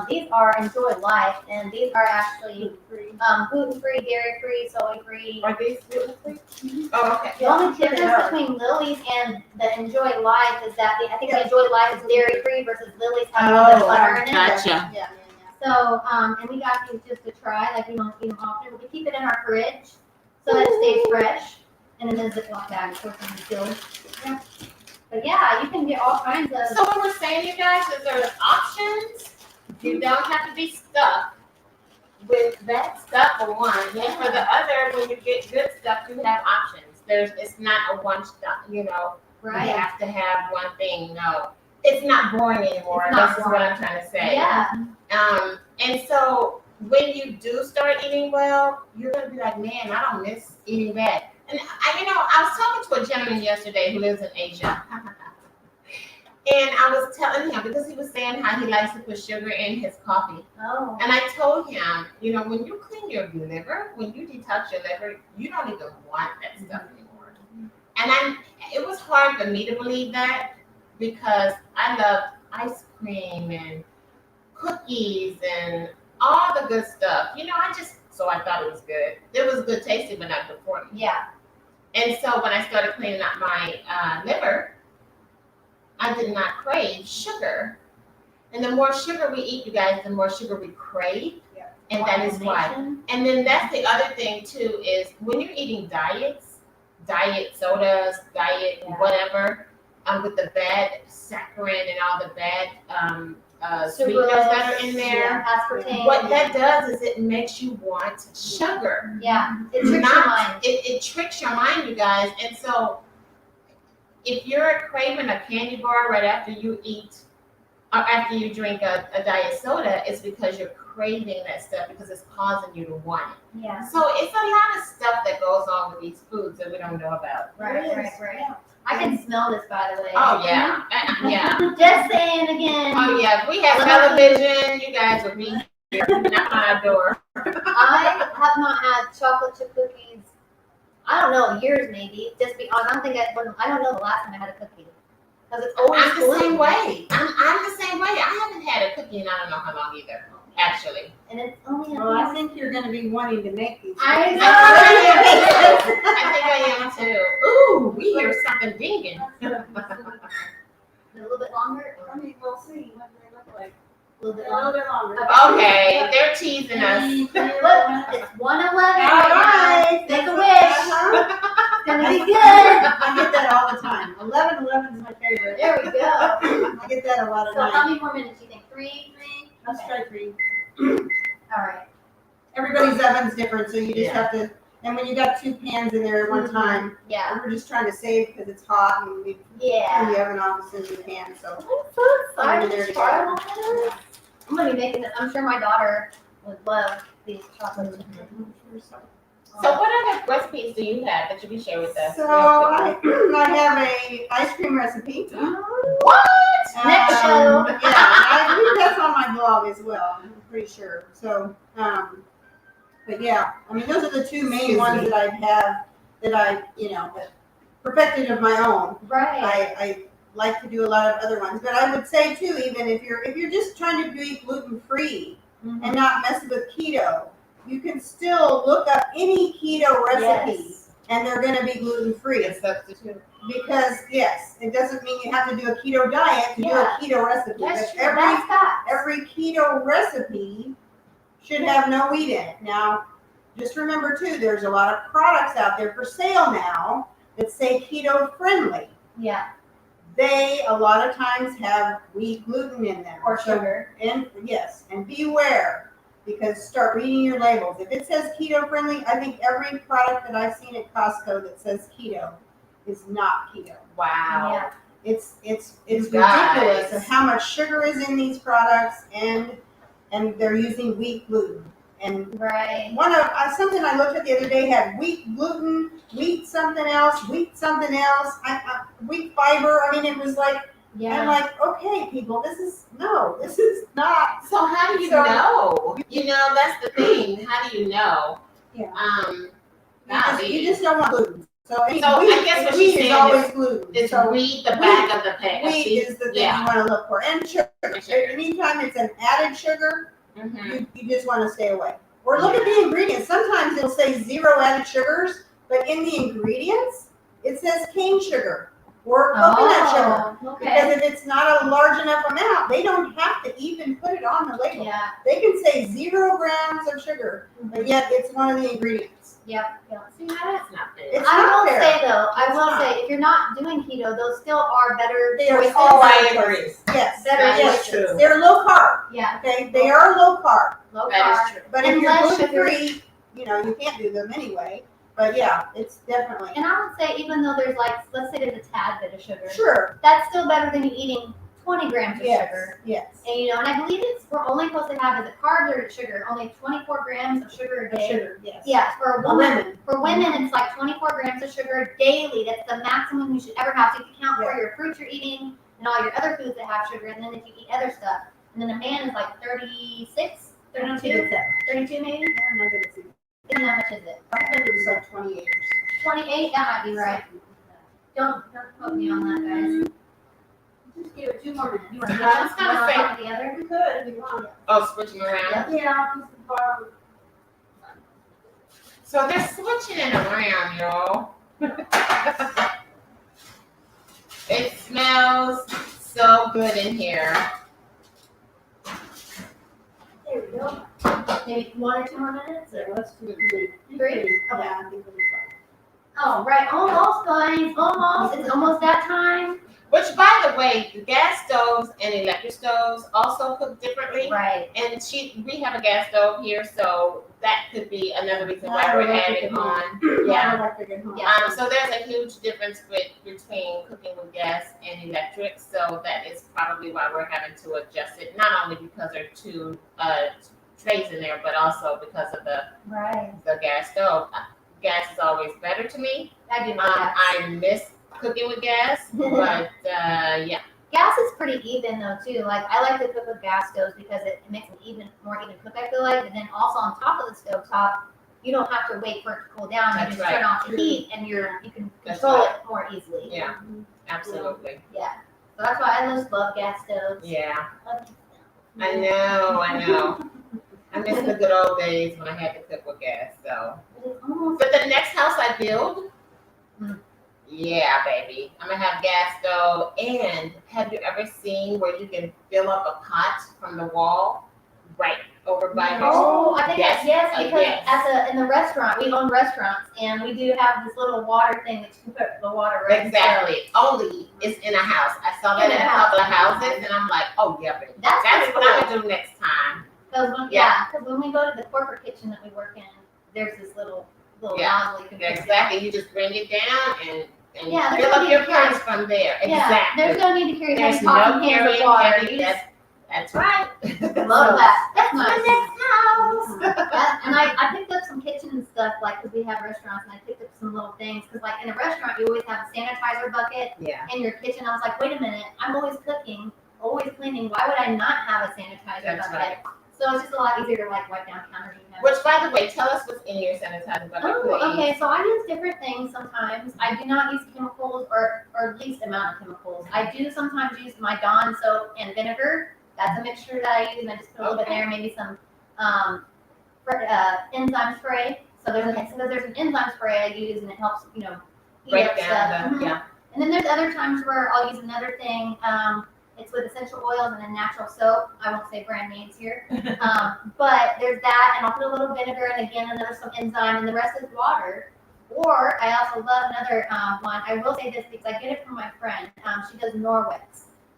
S2: These are Enjoy Life, and these are actually gluten-free, dairy-free, soy-free.
S1: Are these gluten free? Oh, okay.
S2: The only difference between Lily's and the Enjoy Life is that I think the Enjoy Life is dairy-free versus Lily's has a little bit of butter in it.
S1: Gotcha.
S3: Yeah.
S2: So, and we got these just to try, like we don't eat them often, but we keep it in our fridge so that it stays fresh. And then there's a Ziploc bag, of course, in the sealed.
S3: Yeah.
S2: But yeah, you can get all kinds of.
S1: So what we're saying, you guys, is there's options. You don't have to be stuck with that stuff for one. And for the other, when you get good stuff, you have options. It's not a one stuff, you
S2: Right.
S1: have to have one thing. No. It's not boring anymore.
S2: It's not
S1: This is what I'm trying to say.
S2: Yeah.
S1: And so when you do start eating well, you're gonna be like, man, I don't miss eating that. And I was talking to a gentleman yesterday who lives in Asia. And I was telling him because he was saying how he likes to put sugar in his coffee.
S2: Oh.
S1: And I told him, when you clean your liver, when you detox your liver, you don't even want that stuff anymore. And it was hard for me to believe that because I love ice cream and cookies and all the good stuff. So I thought it was good. It was good tasting, but not good for me.
S2: Yeah.
S1: And so when I started cleaning out my liver, I did not crave sugar. And the more sugar we eat, you guys, the more sugar we crave.
S3: Yeah.
S1: And that is why. And then that's the other thing too, is when you're eating diets, diet sodas, diet whatever, with the bad saccharin and all the bad sweeteners that are in there.
S2: Aspartame.
S1: What that does is it makes you want sugar.
S2: Yeah. It tricks your mind.
S1: It tricks your mind, you guys. And so if you're craving a candy bar right after you eat or after you drink a diet soda, it's because you're craving that stuff because it's causing you to want it.
S2: Yeah.
S1: So it's a lot of stuff that goes on with these foods that we don't know about.
S2: Right. I can smell this, by the way.
S1: Oh, yeah. Yeah.
S2: Just saying again.
S1: Oh, yeah. If we had television, you guys would be here knocking on our door.
S2: I have not had chocolate chip cookies. I don't know, years maybe. Just because I don't know the last time I had a cookie. Because it's always
S1: I'm the
S2: gluten.
S1: same way. I'm the same way. I haven't had a cookie in I don't know how long either, actually.
S2: And it's only
S3: Well, I think you're going to be wanting to make these.
S2: I know.
S1: I think I am too. Ooh, we hear something dinging.
S2: A little bit longer.
S3: I mean, we'll see what they look like.
S2: A little bit
S3: A little
S2: longer.
S3: bit longer.
S1: Okay, they're teasing us.
S2: Look, it's 1:11
S3: All
S2: right
S3: right.
S2: now. Make a wish.
S3: Uh-huh.
S2: It's gonna be good.
S3: I get that all the time. 11 is my favorite.
S2: There we go.
S3: I get that a lot of
S2: So how
S3: times.
S2: many more minutes do you think? Three?
S3: Let's
S2: Okay.
S3: try 3.
S2: All right.
S3: Everybody's oven's different, so you just
S1: Yeah.
S3: have to. And when you got 2 pans in there at one time,
S2: Yeah.
S3: we're just trying to save because it's hot and we turn
S2: Yeah.
S3: the oven off as soon as we can. So
S2: I'm so excited
S3: There
S2: to
S3: you
S2: try
S3: go.
S2: this. I'm gonna be making this. I'm sure my daughter would love these chocolate chips.
S1: So what other recipes do you have that you can share with us?
S3: So I have a ice cream recipe.
S1: What?
S2: Next show.
S3: Yeah, I think that's on my blog as well. I'm pretty sure. So, but yeah, I mean, those are the 2 main
S1: Excuse
S3: ones
S1: me.
S3: that I have that I, perfected of my own.
S2: Right.
S3: I like to do a lot of other ones, but I would say too, even if you're just trying to be gluten free and not mess with keto, you can still look up any keto recipe
S2: Yes.
S3: and they're going to be gluten free.
S1: Substitute.
S3: Because yes, it doesn't mean you have to do a keto diet to do a
S2: Yeah.
S3: keto recipe.
S1: That's
S3: But
S1: true.
S2: That's facts.
S3: every keto recipe should have no wheat in it. Now, just remember too, there's a lot of products out there for sale now that say keto friendly.
S2: Yeah.
S3: They a lot of times have wheat gluten in them.
S2: Or
S3: So-
S2: sugar.
S3: And yes, and beware, because start reading your labels. If it says keto friendly, I think every product that I've seen at Costco that says keto is not keto.
S1: Wow.
S2: Yeah.
S3: It's
S1: You
S3: ridiculous
S1: guys.
S3: of how much sugar is in these products, and they're using wheat gluten. And
S2: Right.
S3: something I looked at the other day had wheat gluten, wheat something else, wheat fiber. I mean, it was like, I'm
S2: Yeah.
S3: like, okay, people, this is not.
S1: So how do you
S3: So-
S1: know? That's the thing. How do you know?
S3: Yeah.
S1: Golly.
S3: You just don't want gluten. So,
S1: I guess what
S3: wheat
S1: she's
S3: is
S1: saying
S3: always
S1: is-
S3: gluten.
S1: It's
S3: so
S1: read the back of the pack.
S3: wheat is the thing
S1: Yeah.
S3: you want to look for, and sugar. Anytime it's an added sugar,
S1: Mhm.
S3: you just want to stay away. Or look at the ingredients. Sometimes it'll say 0 added sugars, but in the ingredients it says cane sugar or coconut sugar.
S2: Oh,
S3: Because
S2: okay.
S3: if it's not a large enough amount, they don't have to even put it on the label.
S2: Yeah.
S3: They can say 0 grams of sugar, but yet it's one of the ingredients.
S2: Yep.
S1: See, now that's not fair.
S3: It's
S2: I
S3: not
S2: will
S3: fair.
S2: say though, I
S3: It's
S2: will
S3: not.
S2: say if you're not doing keto, those still are better
S3: They are
S2: choices.
S3: still
S1: Oh, I
S3: better
S1: agree.
S3: choices. Yes.
S2: Better
S1: That is
S2: choices.
S1: true.
S3: They're low carb.
S2: Yeah.
S3: Okay, they are low carb.
S2: Low
S1: That is
S2: carb.
S1: true.
S3: But if
S2: And
S3: you're
S2: less
S3: gluten
S2: sugar.
S3: free, you can't do them anyway. But yeah, it's definitely
S2: And I would say even though there's like, let's say there's a tad bit of sugar,
S3: sure.
S2: that's still better than you eating 20 grams of
S3: Yes,
S2: sugar.
S3: yes.
S2: And and I believe we're only supposed to have, is it carbs or sugar? Only 24 grams of sugar a day.
S3: Sugar, yes.
S2: Yeah, for a
S3: For
S2: woman.
S3: women.
S2: For women, it's like 24 grams of sugar daily. That's the maximum you should ever have. So if you count for
S3: Yeah.
S2: your fruits you're eating and all your other foods that have sugar, and then if you eat other stuff. And then a man is like 36, 32, 32 maybe?
S3: I'm not gonna see.
S2: And how much is it?
S3: I think it was like 28 or
S2: 28? That might be right. Don't quote me on that, guys.
S3: Just give it 2 more minutes.
S2: You want to
S1: I was gonna
S2: one
S1: say-
S2: on top of the other?
S3: We could if you want.
S1: Oh, switch them around.
S3: Yeah, just the bottom.
S1: So they're switching it around, y'all. It smells so good in here.
S2: There we go. Maybe 1 or 2 more minutes?
S3: So let's do 3.
S2: 3? Okay.
S3: Yeah, I think we'll be
S2: Oh, right. Almost, guys. Almost. It's almost that time.
S1: Which, by the way, the gas stoves and electric stoves also cook differently.
S2: Right.
S1: And we have a gas stove here, so that could be another reason why we're adding on.
S3: fine.
S1: Yeah.
S3: Electric at home.
S2: Yeah.
S1: So there's a huge difference between cooking with gas and electric. So that is probably why we're having to adjust it. Not only because there are 2 trays in there, but also because of the gas stove. Gas is always better to me.
S2: I do know that.
S1: I miss cooking with gas, but yeah.
S2: Gas is pretty even though too. Like I like to cook with gas stoves because it makes an more even cook. I feel like, and then also on top of the stove top, you don't have to wait for it to cool down. You
S1: That's
S2: just
S1: right.
S2: turn off the heat, and you can
S1: That's
S2: control
S1: right.
S2: it more easily.
S1: Yeah, absolutely.
S2: Yeah. So that's why I just love gas stoves.
S1: Yeah,
S2: Love
S1: I know. I miss the good old days when I had to cook with gas. So,
S2: It's almost
S1: but the next house I build,
S2: Mm.
S1: yeah, baby, I'm gonna have gas stove. And have you ever seen where you can fill up a pot from the wall right over by
S2: Oh, I think
S1: Yes.
S2: yes, because
S1: Yes.
S2: in the restaurant, we own restaurants, and we do have this little water thing that you can put the water right in the stove.
S1: Exactly. Only it's in a house. I saw that in a couple of houses, and I'm like, oh yeah, baby.
S2: That's
S1: That's
S2: pretty
S1: what I'm
S2: cool.
S1: gonna do next time.
S2: Because when we go to the corporate kitchen that we work in, there's this little
S1: Yeah.
S2: nozzle you can put
S1: Exactly. You just bring it down and
S2: Yeah, there's
S1: fill
S2: no
S1: up your
S2: need to carry-
S1: pots from there.
S2: Yeah,
S1: Exactly.
S2: there's no need to carry
S1: There's
S2: heavy pots
S1: no
S2: and cans
S1: carrying
S2: of water.
S1: heavy.
S2: You just
S1: That's right.
S2: love that. That's
S1: My
S2: nice.
S1: next house.
S2: And I picked up some kitchen stuff, like, because we have restaurants, and I picked up some little things. Because, like, in a restaurant, you always have a sanitizer bucket
S1: Yeah.
S2: in your kitchen. I was like, wait a minute, I'm always cooking, always cleaning. Why would I not have a sanitizer
S1: That's
S2: bucket?
S1: right.
S2: So it's just a lot easier to, like, wipe down counters.
S1: Which, by the way, tell us what's in your sanitizer bucket,
S2: Oh,
S1: please.
S2: okay. So I use different things sometimes. I do not use chemicals or least amount of chemicals. I do sometimes use my Dawn soap and vinegar. That's a mixture that I use, and I just put a little bit there, maybe some enzyme spray. So there's an enzyme spray I use, and it helps, heat
S1: Break
S2: up
S1: down
S2: stuff.
S1: the,
S2: Mhm.
S1: yeah.
S2: And then there's other times where I'll use another thing. It's with essential oils and a natural soap. I won't say brand names here. But there's that, and I'll put a little vinegar, and again, and there's some enzyme, and the rest is water. Or I also love another one. I will say this because I get it from my friend. She does Norwex.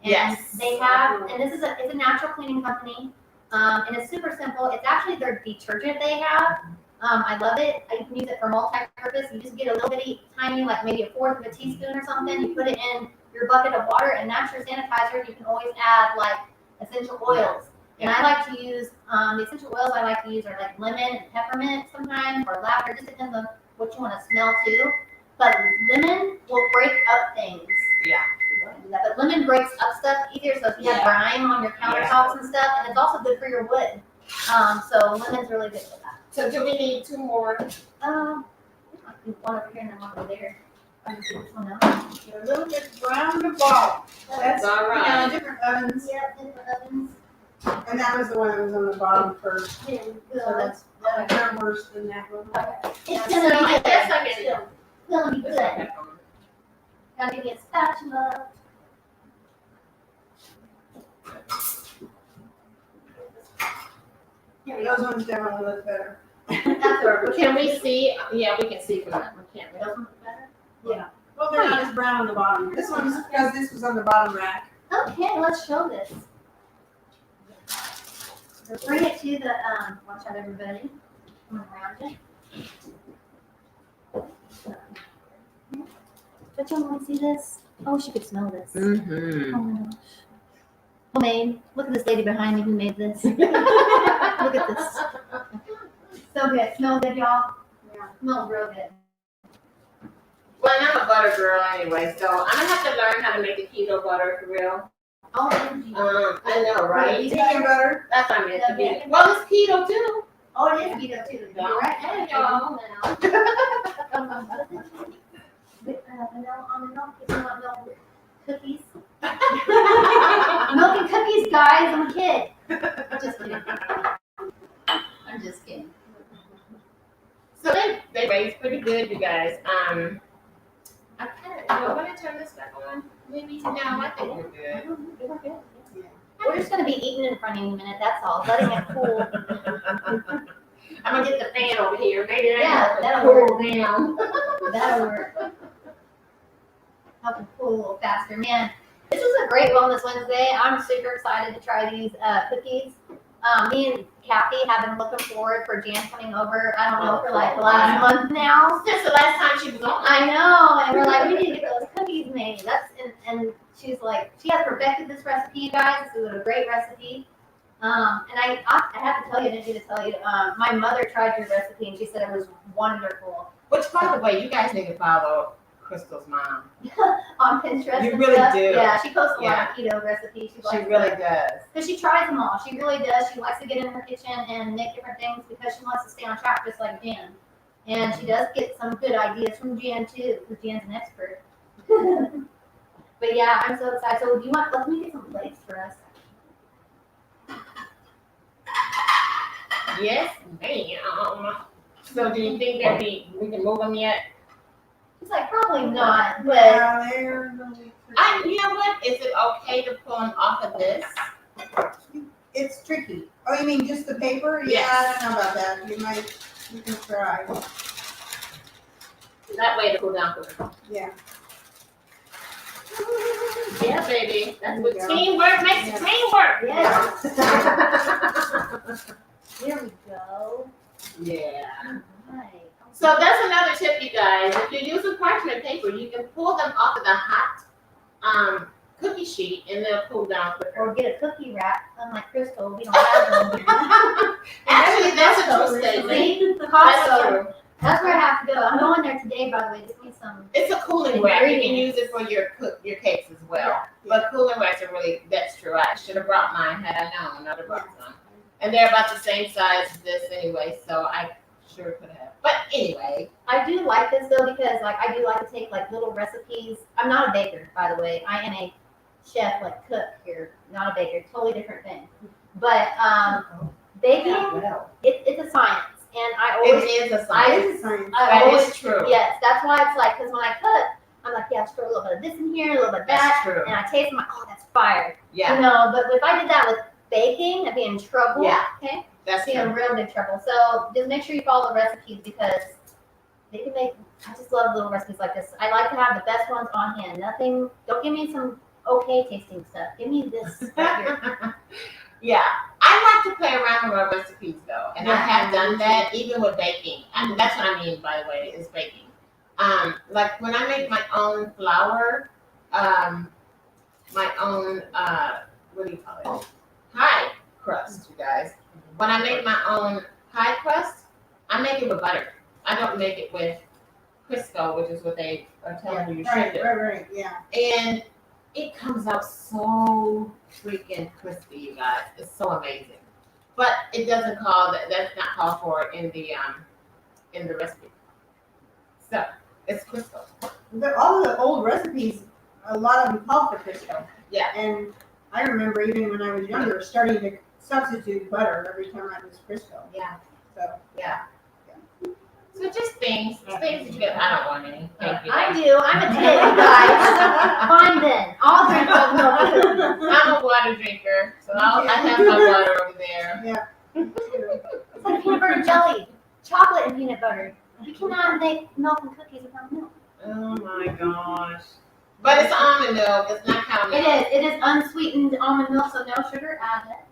S2: And
S1: Yes.
S2: they have, and it's a natural cleaning company. And it's super simple. It's actually their detergent they have. I love it. You can use it for multi-purpose. You just get a little bitty, tiny, like maybe a fourth of a teaspoon or something. You put it in your bucket of water, and that's your sanitizer. You can always add like essential oils. And I like to use the essential oils I like to use are like lemon and peppermint sometimes, or lavender. It just depends on what you want to smell too. But lemon will break up things.
S1: Yeah.
S2: But lemon breaks up stuff easier. So if you have grime on your countertops and stuff, and it's also good for your wood. So lemon's really good for that.
S1: So do we need 2 more?
S2: One over here and then one over there. I can see this one out.
S3: A little bit brown to bottom. That's
S1: all right.
S3: different ovens.
S2: Yeah, different ovens.
S3: And that was the one that was on the bottom first.
S2: There we
S3: So
S2: go.
S3: that's kind of worse than that one.
S2: It's
S1: So
S2: gonna be
S1: I
S2: good.
S1: guess I can.
S2: It's gonna be good. Gotta give me a spatula.
S3: Those ones definitely look better.
S2: That's our
S1: Can we see? Yeah, we can see from that one, can't we?
S2: Those ones are better.
S3: Yeah. Well, they're not as brown on the bottom. This one's because this was on the bottom rack.
S2: Okay, let's show this. So bring it to the, watch out everybody. Come around it. Don't you want to see this? Oh, she could smell this.
S1: Mm-hmm.
S2: Oh my gosh. Homemade. Look at this lady behind me who made this. Look at this. So good. Smells good, y'all. Yeah. Smells real good.
S1: Well, I'm a butter girl anyway, so I'm gonna have to learn how to make the keto butter for real.
S2: Oh,
S1: I know, right?
S3: Vegan butter.
S1: That's what I meant to be.
S2: Okay.
S1: Well, it's keto too.
S2: oh, it is keto too. You're right.
S1: Hey, y'all.
S2: Vanilla almond milk. It's not milk. Cookies. Milk and cookies, guys. I'm a kid. I'm just kidding. I'm just kidding.
S1: So they raised pretty good, you guys. I kind of want to turn this back on. Maybe now I think we're good.
S2: We're just gonna be eating in front of you in a minute. That's all. Letting it cool.
S1: I'm gonna get the fan over here. Maybe
S2: Yeah,
S1: cool
S2: that'll
S1: down.
S2: That'll work. Help it cool a little faster, man. This was a great Wellness Wednesday. I'm super excited to try these cookies. Me and Kathy have been looking forward for Jan coming over. I don't know for like the last month now.
S1: Since the last time she was on.
S2: I know, and we're like, we need to get those cookies made. And she's like, she has perfected this recipe, you guys. This is a great recipe. And I have to tell you, I didn't need to tell you. My mother tried your recipe and she said it was wonderful.
S1: Which, by the way, you guys need to follow Crystal's mom.
S2: On Pinterest.
S1: You
S2: and
S1: really
S2: stuff.
S1: do.
S2: Yeah, she posts a lot of keto recipes.
S1: She really does.
S2: Because she tries them all. She really does. She likes to get in her kitchen and make different things because she wants to stay on track just like Jan. And she does get some good ideas from Jan too, because Jan's an expert. But yeah, I'm so excited. So do you want, let me get some plates for us.
S1: Yes, ma'am. So do you think that we can move them yet?
S2: She's like, probably not, but
S3: Yeah, they're really
S1: You know what? Is it okay to pull them off of this?
S3: It's tricky. Oh, you mean just the paper?
S1: Yes.
S3: Yeah, I don't know about that. You can try.
S1: That way to cool down quicker.
S3: Yeah.
S1: Yeah, baby. That's what
S3: There we go.
S1: teamwork makes
S3: Yeah.
S1: teamwork.
S2: yes. There we go.
S1: Yeah.
S2: Right.
S1: So that's another tip, you guys. If you're using parchment paper, you can pull them off of the hot cookie sheet and they'll cool down quicker.
S2: Or get a cookie wrap, unlike Crystal. We don't have them here.
S1: Actually, that's a true statement.
S2: See?
S1: That's
S2: Costco.
S1: true.
S2: That's where I have to go. I'm going there today, by the way. Just need some.
S1: It's a cooling wrap. You can
S2: Ingredients.
S1: use it for your cakes as well.
S2: Yeah.
S1: But cooling wraps are really, that's true. I should have brought mine had I known. I'd have brought some. And they're about the same size as this anyway, so I sure could have. But anyway.
S2: I do like this though because like I do like to take like little recipes. I'm not a baker, by the way. I am a chef, like cook here, not a baker. Totally different thing. But baking, it's a science, and I always
S1: It is a science.
S2: I
S1: That
S2: always
S1: is true.
S2: yes. That's why it's like because when I cook, I'm like yeah, just throw a little bit of this in here, a little bit of
S1: That's
S2: that,
S1: true.
S2: and I taste my that's fire.
S1: Yeah.
S2: You know, but if I did that with baking, I'd be in trouble.
S1: Yeah.
S2: Okay.
S1: That's
S2: Be in
S1: true.
S2: real big trouble. So just make sure you follow the recipes because they can make. I just love little recipes like this. I like to have the best ones on hand. Nothing. Don't give me some okay tasting stuff. Give me this right here.
S1: Yeah. I like to play around with our recipes though, and I have done that even with baking. And that's what I mean, by the way, is baking. Like when I make my own flour, my own what do you call it? Pie crust, you guys. When I make my own pie crust, I make it with butter. I don't make it with Crisco, which is what they are telling you should do.
S3: Right, yeah.
S1: And it comes out so freaking crispy, you guys. It's so amazing. But it doesn't call that. That's not called for in the recipe. So it's Crisco.
S3: All the old recipes, a lot of them call for Crisco.
S1: Yeah.
S3: And I remember even when I was younger, starting to substitute butter every time I was Crisco.
S1: Yeah.
S3: So
S1: Yeah. So just things that you get. I don't want any. Thank you.
S2: I do. I'm a kid, you guys. Fine then. I'll drink all milk.
S1: I'm a water drinker, so I have my water over there.
S2: It's like peanut butter jelly, chocolate and peanut butter. You cannot make milk and cookies without milk.
S1: Oh my gosh. But it's almond milk. It's not cow milk.
S2: It is unsweetened almond milk, so no sugar added.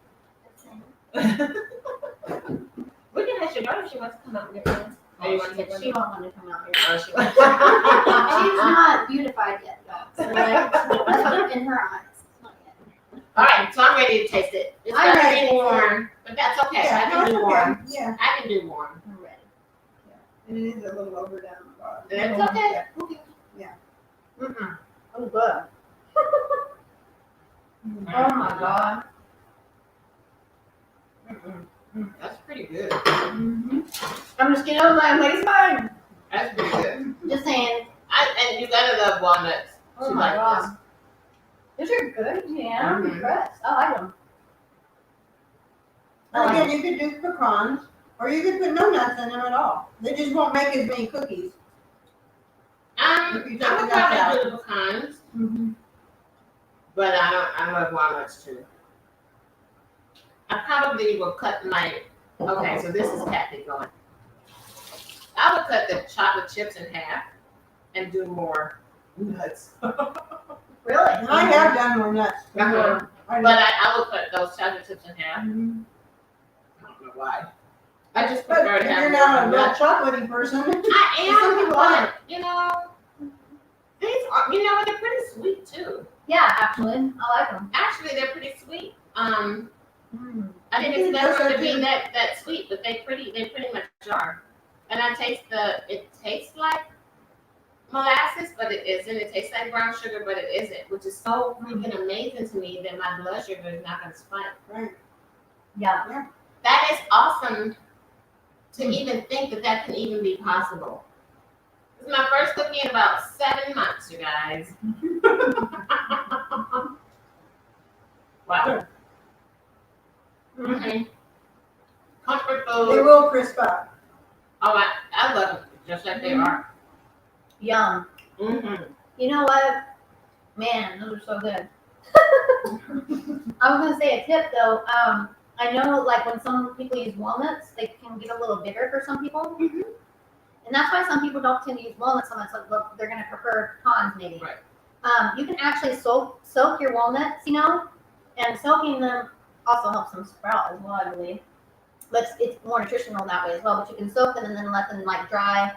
S1: We can ask your daughter if she wants to come out and get one. Or you want to take one?
S2: She won't want to come out here.
S1: Oh, she wants.
S2: She's not beautified yet, though. So that's in her eyes. Not yet.
S1: All right, so I'm ready to taste it. It's
S3: I'm
S1: gonna
S3: ready.
S1: be warm, but that's okay.
S3: Yeah,
S1: I
S3: no,
S1: can
S3: it's
S1: do
S3: okay.
S1: warm.
S3: Yeah,
S1: I can do warm.
S2: I'm ready.
S3: and it is a little overdone.
S1: It's okay.
S3: Yeah.
S2: Mm-mm. Oh, good.
S3: Mm.
S2: Oh my God.
S1: That's pretty good.
S2: Mm-hmm. I'm just getting over my waist mine.
S1: That's pretty good.
S2: Just saying.
S1: And you gotta love walnuts.
S2: Oh
S1: to
S2: my
S1: like
S2: God. These are good, yeah. I'm
S1: Mhm.
S2: impressed. I like them.
S3: Or again, you could do pecans, or you could put no nuts in them at all. They just won't make as many cookies.
S1: I
S3: If you
S1: would
S3: take the nuts
S1: probably
S3: out.
S1: do the pecans,
S3: Mm-hmm.
S1: but I love walnuts too. I probably will cut my. Okay, so this is Kathy going. I would cut the chocolate chips in half and do more nuts.
S2: Really?
S3: And I have done more nuts.
S1: Uh-huh.
S3: I
S1: But I will cut those chocolate chips in half.
S3: Mhm.
S1: I don't know why. I just
S3: But
S1: prefer
S3: if
S1: to
S3: you're
S1: have
S3: not a
S1: more
S3: real
S1: nuts.
S3: chocolatey person,
S1: I
S3: Some
S1: am,
S3: people
S1: but
S3: aren't.
S1: you know, these are, you know, they're pretty sweet too.
S2: Yeah, actually. I like them.
S1: Actually, they're pretty sweet.
S2: Mm.
S1: I didn't
S3: You can
S1: expect
S3: do
S1: them
S3: so
S1: to be
S3: too.
S1: that sweet, but they pretty much are. And it tastes like molasses, but it isn't. It tastes like brown sugar, but it isn't, which is so freaking amazing to me that my blood sugar is not gonna spike.
S3: right?
S2: Yeah.
S1: That is awesome to even think that that can even be possible. This is my first cookie in about 7 months, you guys. Wow. Mm-hmm. Comfort
S3: They
S1: food.
S3: will crisp up.
S1: Oh, I love them just like they are.
S2: Yum.
S1: Mm-hmm.
S2: You know what? Man, those are so good. I was gonna say a tip though. I know like when some people use walnuts, they can get a little bitter for some people,
S1: Mhm.
S2: and that's why some people don't tend to use walnuts so much. Like look, they're gonna prefer pecans maybe.
S1: Right.
S2: You can actually soak your walnuts, you know, and soaking them also helps them sprout as well, I believe. But it's more nutritional that way as well. But you can soak them and then let them like dry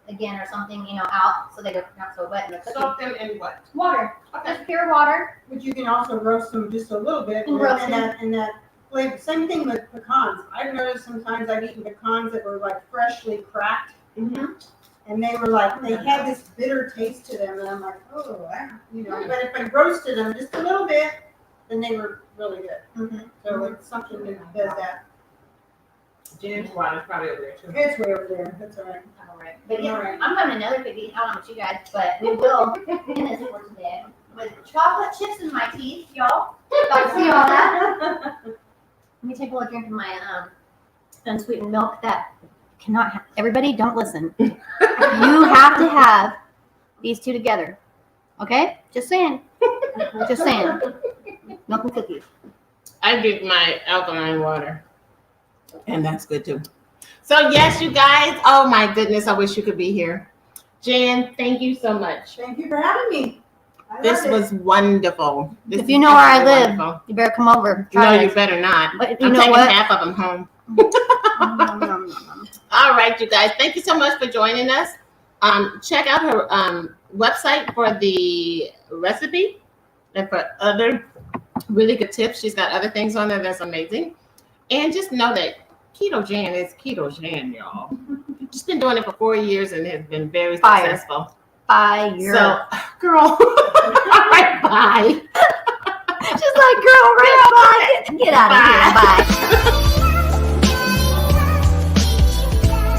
S2: again or something, you know, out so they're not so wet in the cookie.
S1: Soak them in what?
S2: Water,
S1: Okay.
S2: just pure water.
S3: But you can also roast them just a little bit.
S2: And roast
S3: and that flavor. Same thing with pecans. I've noticed sometimes I've eaten pecans that were like freshly cracked,
S1: Mm-hmm.
S3: and they were like, they had this bitter taste to them. And I'm like, oh, you know. But if I roasted them just a little bit, then they were really good.
S2: Mm-hmm.
S3: So it's something that does that.
S1: James water's probably over there too.
S3: It's way over there. That's all right.
S2: All right. But yeah,
S3: All right.
S2: I'm having another cookie. I don't know about you guys, but we will finish for today with chocolate chips in my teeth, y'all. Got to see all that. Let me take a little drink of my unsweetened milk that cannot have. Everybody, don't listen. You have to have these two together. Okay? Just saying. Just saying. Milk and cookies.
S1: I drink my alkaline water, and that's good too. So yes, you guys. Oh my goodness, I wish you could be here. Jan, thank you so much.
S3: Thank you for having me. I
S1: This
S3: loved it.
S1: was wonderful. This
S2: If
S1: is
S2: you know where I
S1: absolutely
S2: live,
S1: wonderful.
S2: you better come over.
S1: No,
S2: Try
S1: you
S2: this.
S1: better not.
S2: But you
S1: I'm
S2: know
S1: taking
S2: what?
S1: half of them home.
S2: Nom, nom, nom, nom.
S1: All right, you guys. Thank you so much for joining us. Check out her website for the recipe and for other really good tips. She's got other things on there that's amazing. And just know that Keto Jan is Keto Jan, y'all. She's been doing it for 4 years and has been very
S2: Fire.
S1: successful.
S2: Fire.
S1: So, girl, all right, bye.
S2: She's like, girl, right? Bye. Get out of here. Bye.